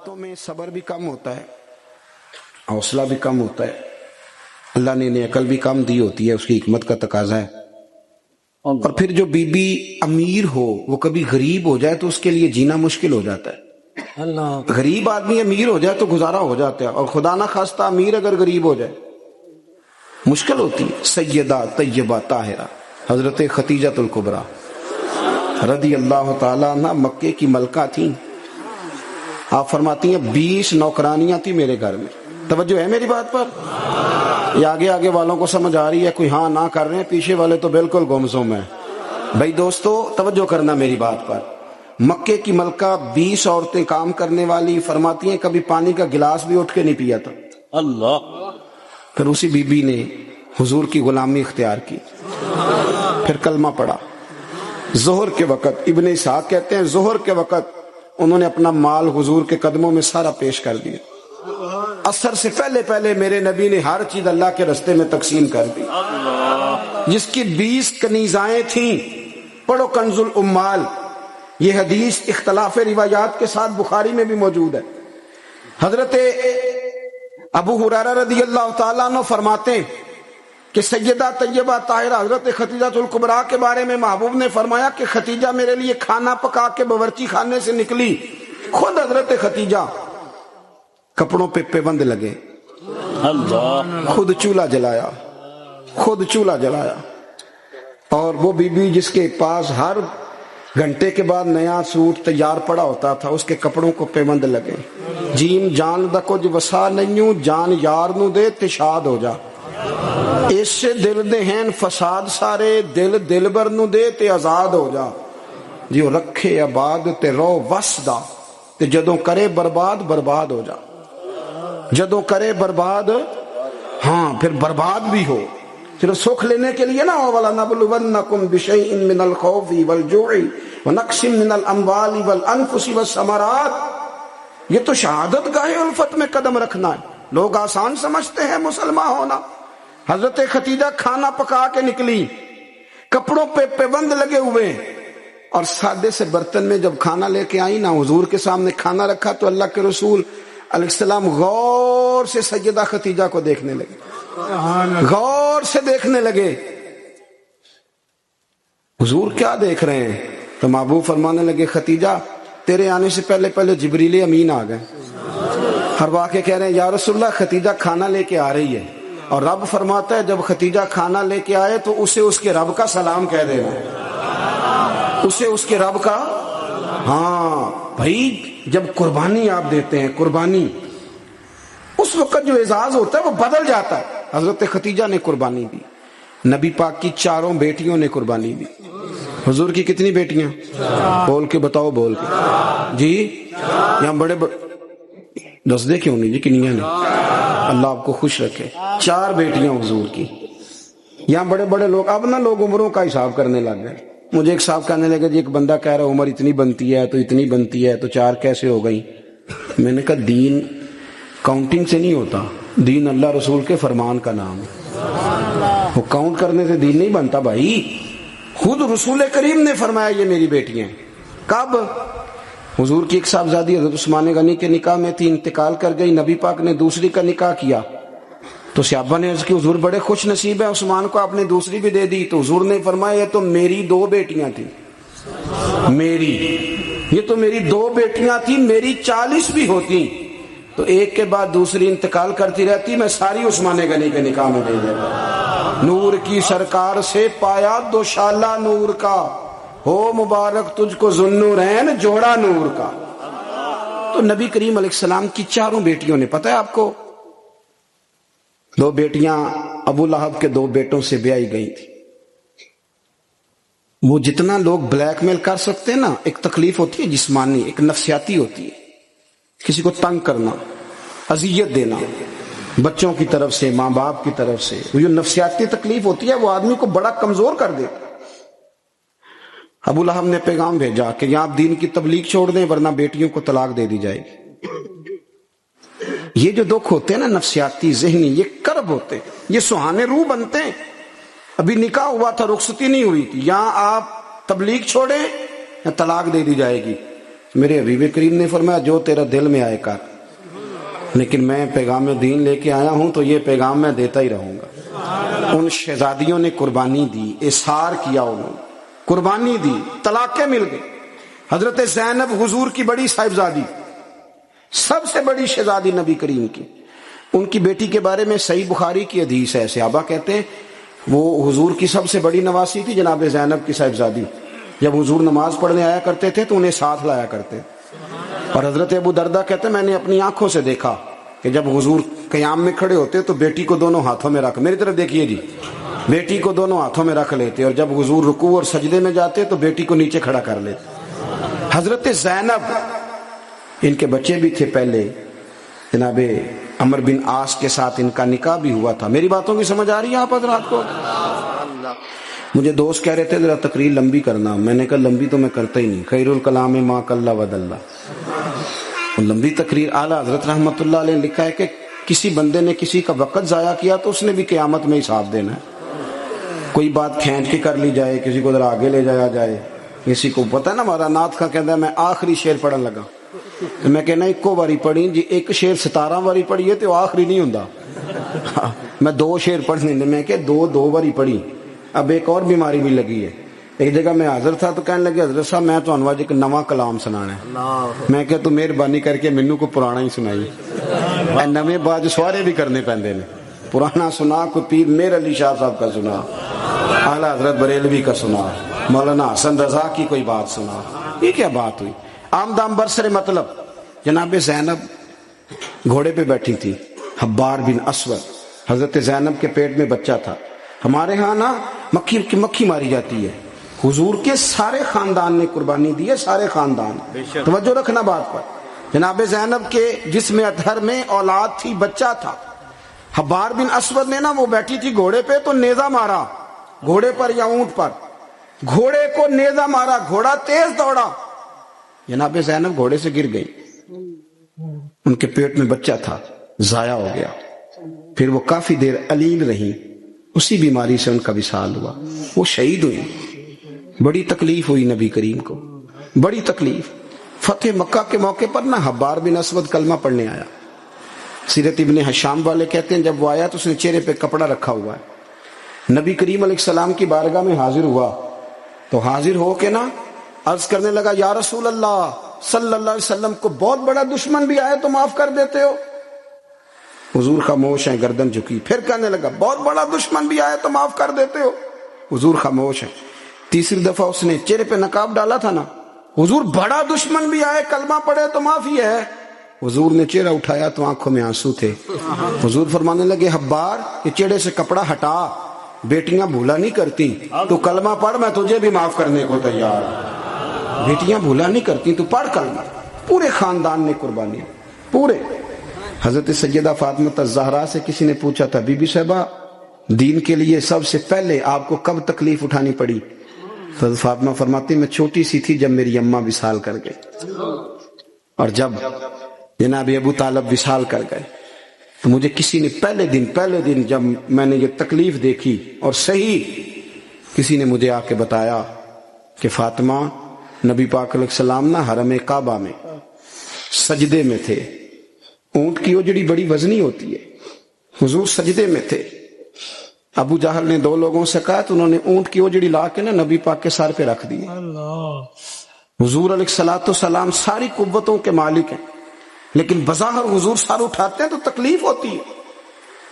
باتوں میں صبر بھی کم ہوتا ہے، حوصلہ بھی کم ہوتا ہے، اللہ نے انہیں عقل بھی کم دی ہوتی ہے، اس کی حکمت کا تقاضا ہے۔ اور پھر جو بی بی امیر ہو وہ کبھی غریب ہو جائے تو اس کے لیے جینا مشکل ہو جاتا ہے۔ غریب آدمی امیر ہو جائے تو گزارا ہو جاتا ہے، اور خدا نہ خواستہ امیر اگر غریب ہو جائے مشکل ہوتی ہے۔ سیدہ طیبہ طاہرہ حضرت خدیجہ الکبریٰ رضی اللہ تعالیٰ عنہ مکے کی ملکہ تھیں۔ آپ فرماتی ہیں 20 نوکرانیاں تھیں میرے گھر میں۔ توجہ ہے میری بات پر؟ یہ آگے آگے والوں کو سمجھ آ رہی ہے، کوئی ہاں نہ کر رہے ہیں، پیچھے والے تو بالکل گمسم ہیں۔ بھائی دوستو توجہ کرنا میری بات پر۔ مکے کی ملکہ 20 عورتیں کام کرنے والی، فرماتی ہیں کبھی پانی کا گلاس بھی اٹھ کے نہیں پیا تھا۔ اللہ۔ پھر اسی بی بی نے حضور کی غلامی اختیار کی، پھر کلمہ پڑھا۔ ظہر کے وقت ابن اسحاق کہتے ہیں ظہر کے وقت انہوں نے اپنا مال حضور کے قدموں میں سارا پیش کر دیا۔ عصر سے پہلے پہلے میرے نبی نے ہر چیز اللہ کے رستے میں تقسیم کر دی۔ جس کی 20 کنیزائیں تھیں، پڑھو کنز الامال، یہ حدیث اختلاف روایات کے ساتھ بخاری میں بھی موجود ہے۔ حضرت ابو ہریرہ رضی اللہ تعالیٰ عنہ فرماتے ہیں کہ سیدہ طیبہ طاہرہ حضرت خدیجہ الکبریٰ کے بارے میں محبوب نے فرمایا کہ خدیجہ میرے لیے کھانا پکا کے باورچی خانے سے نکلی، خود حضرت خدیجہ کپڑوں پہ پیوند لگے، خود چولہا جلایا، خود چولہا جلایا۔ اور وہ بی بی جس کے پاس ہر گھنٹے کے بعد نیا سوٹ تیار پڑا ہوتا تھا، اس کے کپڑوں کو پیوند لگے۔ جیم جان دا کچھ وسا نہیں، جان یار نو دے تے شاد ہو جا، اس سے دل دے ہیں فساد سارے، دل دلبر نو دے تے آزاد ہو جا، جیو رکھے آباد تے رو وسدا، تے جدوں کرے برباد برباد ہو جا، جدوں کرے برباد ہاں پھر برباد بھی ہو۔ صرف سکھ لینے کے لیے نہ ہو، وَلَنَبْلُوَنَّكُمْ بِشَيْءٍ مِّنَ الْخَوْفِ وَالْجُوعِ وَنَقْصٍ مِّنَ الْأَمْوَالِ وَالْأَنفُسِ وَالثَّمَرَاتِ۔ یہ تو شہادت گاہ الفت میں قدم رکھنا ہے۔ لوگ آسان سمجھتے ہیں مسلمان ہونا۔ حضرت خدیجہ کھانا پکا کے نکلی، کپڑوں پہ پیوند لگے ہوئے، اور سادے سے برتن میں جب کھانا لے کے آئی نا، حضور کے سامنے کھانا رکھا تو اللہ کے رسول علیہ السلام غور سے سیدہ خدیجہ کو دیکھنے لگے، غور سے دیکھنے لگے۔ حضور کیا دیکھ رہے ہیں؟ تو محبوب فرمانے لگے خدیجہ تیرے آنے سے پہلے پہلے جبریل امین آ گئے۔ ہر واقع کہہ رہے ہیں یا رسول اللہ خدیجہ کھانا لے کے آ رہی ہے، اور رب فرماتا ہے جب خدیجہ کھانا لے کے آئے تو اسے اس کے رب کا سلام کہہ دینا، اسے اس کے رب کا۔ ہاں بھائی جب قربانی آپ دیتے ہیں، قربانی اس وقت جو اعزاز ہوتا ہے وہ بدل جاتا ہے۔ حضرت خدیجہ نے قربانی دی، نبی پاک کی 4 بیٹیوں نے قربانی دی۔ حضور کی کتنی بیٹیاں؟ بول کے بتاؤ، بول کے جی۔ یہاں بڑے دس دے کیوں نہیں جی، کنیاں نے؟ اللہ آپ کو خوش رکھے۔ 4 بیٹیاں حضور کی۔ یہاں بڑے بڑے لوگ اب نہ لوگ عمروں کا حساب کرنے لگ گئے۔ مجھے ایک صاحب کہنے لگے جی ایک بندہ کہہ رہا عمر اتنی بنتی ہے تو اتنی بنتی ہے تو 4 کیسے ہو گئی؟ میں نے کہا دین کاؤنٹنگ سے نہیں ہوتا، دین اللہ رسول کے فرمان کا نام ہے۔ وہ کاؤنٹ کرنے سے دین نہیں بنتا بھائی۔ خود رسول کریم نے فرمایا یہ میری بیٹیاں۔ کب؟ حضور کی ایک صاحبزادی حضرت عثمان غنی کے نکاح میں تھی، انتقال کر گئی، نبی پاک نے دوسری کا نکاح کیا تو صحابہ نے عرض کی حضور بڑے خوش نصیب ہیں، عثمان کو آپ نے دوسری بھی دے دی۔ تو حضور نے فرمایا یہ تو میری 2 بیٹیاں تھیں، میری یہ تو میری 2 بیٹیاں تھیں، میری 40 بھی ہوتی تو ایک کے بعد دوسری انتقال کرتی رہتی، میں ساری عثمان غنی کے نکاح میں دے دیتا۔ نور کی سرکار سے پایا 2 شالہ نور کا، ہو مبارک تجھ کو ذوالنورین جوڑا نور کا۔ تو نبی کریم علیہ السلام کی 4 بیٹیوں نے، پتہ ہے آپ کو 2 بیٹیاں ابو لہب کے 2 بیٹوں سے بیائی گئی تھی۔ وہ جتنا لوگ بلیک میل کر سکتے ہیں نا، ایک تکلیف ہوتی ہے جسمانی، ایک نفسیاتی ہوتی ہے، کسی کو تنگ کرنا، اذیت دینا، بچوں کی طرف سے، ماں باپ کی طرف سے، وہ جو نفسیاتی تکلیف ہوتی ہے وہ آدمی کو بڑا کمزور کر دیتا۔ ابو لہب نے پیغام بھیجا کہ یہاں آپ دین کی تبلیغ چھوڑ دیں ورنہ بیٹیوں کو طلاق دے دی جائے گی۔ یہ جو دکھ ہوتے ہیں نا نفسیاتی ذہنی، یہ کرب ہوتے ہیں، یہ سہانے روح بنتے ہیں۔ ابھی نکاح ہوا تھا، رخصتی نہیں ہوئی تھی، یہاں آپ تبلیغ چھوڑیں یا طلاق دے دی جائے گی، میرے حبیب کریم نے فرمایا جو تیرا دل میں آئے کر، لیکن میں پیغام دین لے کے آیا ہوں تو یہ پیغام میں دیتا ہی رہوں گا۔ ان شہزادیوں نے قربانی دی، اصرار کیا، انہوں نے قربانی دی، طلاقیں مل گئی۔ حضرت زینب حضور کی بڑی صاحبزادی، سب سے بڑی شہزادی نبی کریم کی، ان کی بیٹی کے بارے میں صحیح بخاری کی حدیث ہے، صحابہ کہتے ہیں وہ حضور کی سب سے بڑی نواسی تھی جناب زینب کی صاحبزادی۔ جب حضور نماز پڑھنے آیا کرتے تھے تو انہیں ساتھ لایا کرتے، اور حضرت ابو دردہ کہتے ہیں میں نے اپنی آنکھوں سے دیکھا کہ جب حضور قیام میں کھڑے ہوتے تو بیٹی کو دونوں ہاتھوں میں رکھ، میری طرف دیکھیے جی، بیٹی کو دونوں ہاتھوں میں رکھ لیتے، اور جب حضور رکوع اور سجدے میں جاتے تو بیٹی کو نیچے کھڑا کر لیتے۔ حضرت زینب، ان کے بچے بھی تھے پہلے، جناب عمر بن عاص کے ساتھ ان کا نکاح بھی ہوا تھا۔ میری باتوں کی سمجھ آ رہی ہے آپ حضرات کو؟ مجھے دوست کہہ رہے تھے ذرا تقریر لمبی کرنا، میں نے کہا لمبی تو میں کرتا ہی نہیں، خیر الکلام ما قل ودل۔ لمبی تقریر، اعلیٰ حضرت رحمۃ اللہ علیہ نے لکھا ہے کہ کسی بندے نے کسی کا وقت ضائع کیا تو اس نے بھی قیامت میں حساب دینا ہے۔ کوئی بات کھینچ کے کر لی جائے، کسی کو ذرا آگے لے جایا جائے، کسی کو پتہ ہے نا ہمارا نعت کا کہتا ہے میں آخری شعر پڑھن لگا تو میں کہنا ایکو باری پڑھی جی، ایک شعر 17 باری پڑھیے تو آخری نہیں ہوندا، میں 2 شعر پڑھنے میں کہ 2 باری پڑھی۔ اب ایک اور بیماری بھی لگی ہے، ایک جگہ میں حاضر تھا تو کہنے لگے حضرت صاحب میں تو ایک نواں کلام سنانا ہے، میں کہ تو مہربانی کر کے مینوں کو پرانا ہی سنائی، اے نویں باج سوارے بھی کرنے پیندے نے، پرانا سنا، کوئی پیر میر علی شاہ صاحب کا سنا، اعلیٰ حضرت بریلوی کا سنا، مولانا حسن رضا کی کوئی بات سنا، یہ کیا بات ہوئی؟ آمدام برسر مطلب جناب زینب گھوڑے پہ بیٹھی تھی، حبار بن اسود، حضرت زینب کے پیٹ میں بچہ تھا۔ ہمارے ہاں نا مکھی ماری جاتی ہے، حضور کے سارے خاندان نے قربانی دی ہے، سارے خاندان، توجہ رکھنا بات پر۔ جناب زینب کے جسم اطہر میں اولاد تھی، بچہ تھا۔ حبار بن اسود نے نا، وہ بیٹھی تھی گھوڑے پہ تو نیزہ مارا، گھوڑے پر یا اونٹ پر، گھوڑے کو نیزہ مارا، گھوڑا تیز دوڑا، جناب زینب گھوڑے سے گر گئی، ان کے پیٹ میں بچہ تھا، ضائع ہو گیا۔ پھر وہ کافی دیر علیل رہی، اسی بیماری سے ان کا وصال ہوا، وہ شہید ہوئی۔ بڑی تکلیف ہوئی نبی کریم کو، بڑی تکلیف۔ فتح مکہ کے موقع پر نا حبار بن اسود کلمہ پڑھنے آیا، سیرت ابن حشام والے کہتے ہیں جب وہ آیا تو اس نے چہرے پہ کپڑا رکھا ہوا ہے، نبی کریم علیہ السلام کی بارگاہ میں حاضر ہوا تو حاضر ہو کے نا عرض کرنے لگا یا رسول اللہ صلی اللہ علیہ وسلم کو بہت بڑا دشمن بھی آئے تو معاف کر دیتے ہو؟ حضور خاموش ہیں، گردن جھکی۔ پھر کہنے لگا بہت بڑا دشمن بھی آئے تو معاف کر دیتے ہو؟ حضور خاموش ہیں۔ تیسری دفعہ اس نے چہرے پہ نقاب ڈالا تھا نا، حضور بڑا دشمن بھی آئے کلمہ پڑھے تو معافی ہے؟ حضور نے چہرہ اٹھایا تو آنکھوں میں آنسو تھے۔ حضور فرمانے لگے حبار یہ چہرے سے کپڑا ہٹا، بیٹیاں بھولا نہیں کرتی، تو کلمہ پڑھ میں تجھے بھی معاف کرنے کو تیار۔ بیٹیاں بھولا نہیں کرتی، تو پڑھ کلمہ۔ پورے خاندان نے قربانی، پورے۔ حضرت سیدہ فاطمہ الزہرا سے کسی نے پوچھا تھا بی بی صاحبہ دین کے لیے سب سے پہلے آپ کو کب تکلیف اٹھانی پڑی؟ حضرت فاطمہ فرماتی میں چھوٹی سی تھی جب میری اماں وصال کر گئی، اور جب جناب ابو طالب وصال کر گئے تو مجھے کسی نے پہلے دن جب میں نے یہ تکلیف دیکھی اور صحیح کسی نے مجھے آ کے بتایا کہ فاطمہ نبی پاک علیہ السلام نا حرم کعبہ میں سجدے میں تھے، اونٹ کی اجڑی بڑی وزنی ہوتی ہے، حضور سجدے میں تھے، ابو جہل نے 2 لوگوں سے کہا تو انہوں نے اونٹ کی اجڑی لا کے نا نبی پاک کے سر پہ رکھ دی۔ حضور علیہ الصلوۃ والسلام ساری قوتوں کے مالک ہیں، لیکن بظاہر حضور سر اٹھاتے ہیں تو تکلیف ہوتی ہے۔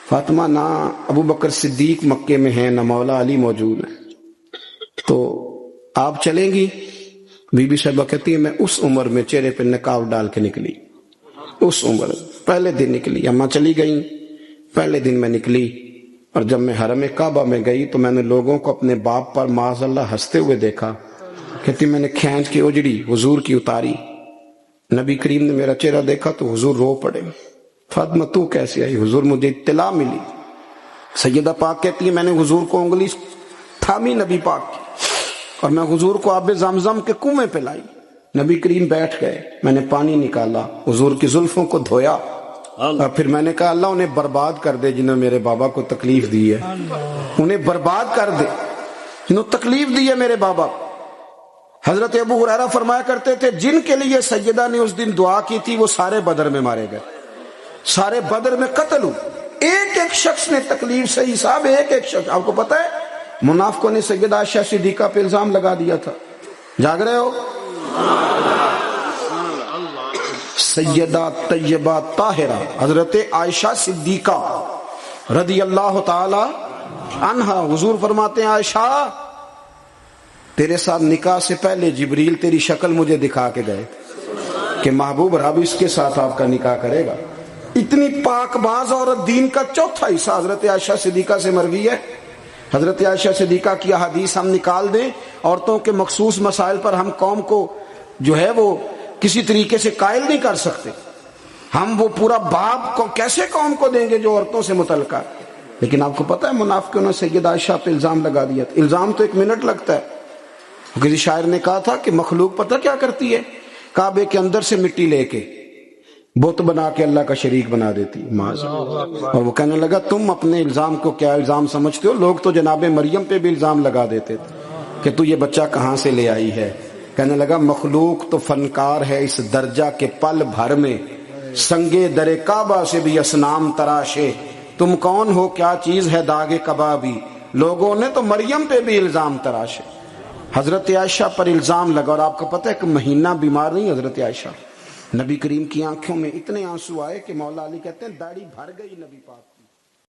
فاطمہ نہ ابو بکر صدیق مکے میں ہیں، نہ مولا علی موجود ہیں، تو آپ چلیں گی؟ بی بی صاحبہ کہتی ہے میں اس عمر میں چہرے پہ نقاب ڈال کے نکلی، اس عمر پہلے دن نکلی، اماں چلی گئیں، پہلے دن میں نکلی، اور جب میں حرم کعبہ میں گئی تو میں نے لوگوں کو اپنے باپ پر معاذ اللہ ہنستے ہوئے دیکھا۔ کہتی میں نے کھینچ کے اجڑی حضور کی اتاری، نبی کریم نے میرا چہرہ دیکھا تو حضور رو پڑے۔ فاطمہ تو کیسے آئی؟ حضور مجھے اطلاع ملی۔ سیدہ پاک کہتی ہے میں نے حضور کو انگلی تھامی نبی پاک کی، اور میں حضور کو آب زمزم کے کنویں پہ لائی، نبی کریم بیٹھ گئے، میں نے پانی نکالا، حضور کی زلفوں کو دھویا، اور پھر میں نے کہا اللہ انہیں برباد کر دے جنہوں میرے بابا کو تکلیف دی ہے، انہیں برباد کر دے جنہوں تکلیف دی ہے میرے بابا۔ حضرت ابو ہریرہ فرمایا کرتے تھے جن کے لیے سیدہ نے اس دن دعا کی تھی وہ سارے بدر میں مارے گئے، سارے بدر میں قتل ہوئے، ایک ایک شخص نے تکلیف سے حساب، ایک ایک شخص. آپ کو پتا ہے منافقوں نے سیدہ عائشہ صدیقہ پہ الزام لگا دیا تھا. جاگ رہے ہو؟ سیدہ طیبہ طاہرہ حضرت عائشہ صدیقہ رضی اللہ تعالی عنہا، حضور فرماتے ہیں عائشہ تیرے ساتھ نکاح سے پہلے جبریل تیری شکل مجھے دکھا کے گئے کہ محبوب رب اس کے ساتھ آپ کا نکاح کرے گا. اتنی پاک باز عورت، دین کا چوتھا حصہ حضرت عائشہ صدیقہ سے مروی ہے. حضرت عائشہ صدیقہ کی احادیث ہم نکال دیں، عورتوں کے مخصوص مسائل پر ہم قوم کو جو ہے وہ کسی طریقے سے قائل نہیں کر سکتے. ہم وہ پورا باب کو کیسے قوم کو دیں گے جو عورتوں سے متعلقہ ہے. لیکن آپ کو پتا ہے منافقوں نے سیدہ عائشہ پہ الزام لگا دیا تھا. الزام تو 1 منٹ لگتا ہے. کسی شاعر نے کہا تھا کہ مخلوق پتہ کیا کرتی ہے، کعبے کے اندر سے مٹی لے کے بت بنا کے اللہ کا شریک بنا دیتی معاذ. اور وہ کہنے لگا تم اپنے الزام کو کیا الزام سمجھتے ہو؟ لوگ تو جناب مریم پہ بھی الزام لگا دیتے تھے کہ تو یہ بچہ کہاں سے لے آئی ہے. کہنے لگا مخلوق تو فنکار ہے اس درجہ کے پل بھر میں، سنگے در کعبہ سے بھی اصنام تراشے. تم کون ہو، کیا چیز ہے داغ کبابی، لوگوں نے تو مریم پہ بھی الزام تراشے. حضرت عائشہ پر الزام لگا. اور آپ کو پتہ ہے کہ مہینہ بیمار نہیں حضرت عائشہ. نبی کریم کی آنکھوں میں اتنے آنسو آئے کہ مولا علی کہتے ہیں داڑھی بھر گئی نبی پاک.